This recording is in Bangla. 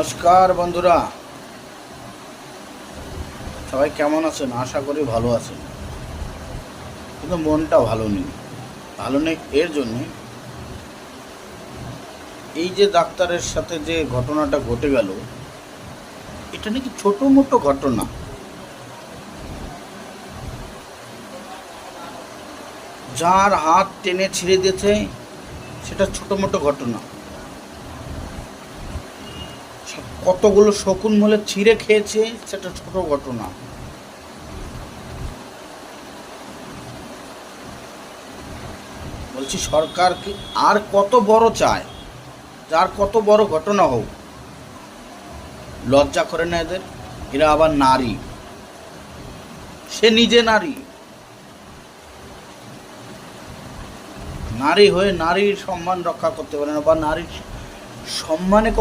নমস্কার বন্ধুরা, সবাই কেমন আছেন? আশা করি ভালো আছেন, কিন্তু মনটা ভালো নেই এর জন্য এই যে ডাক্তারের সাথে যে ঘটনাটা ঘটে গেল, এটা নাকি ছোটো মোটো ঘটনা। যার হাত টেনে ছিঁড়ে দিয়েছে সেটা ছোটো মোটো ঘটনা, কতগুলো শকুন মলে ছিঁড়ে খেয়েছে সেটা ছোট ঘটনা। বলছি সরকার কি আর কত বড় চায়, যার কত বড় ঘটনা হোক, লজ্জা করে না এদের? এরা আবার নারী, সে নিজে নারী, নারী হয়ে নারীর সম্মান রক্ষা করতে পারে না, বা নারীর সম্মানে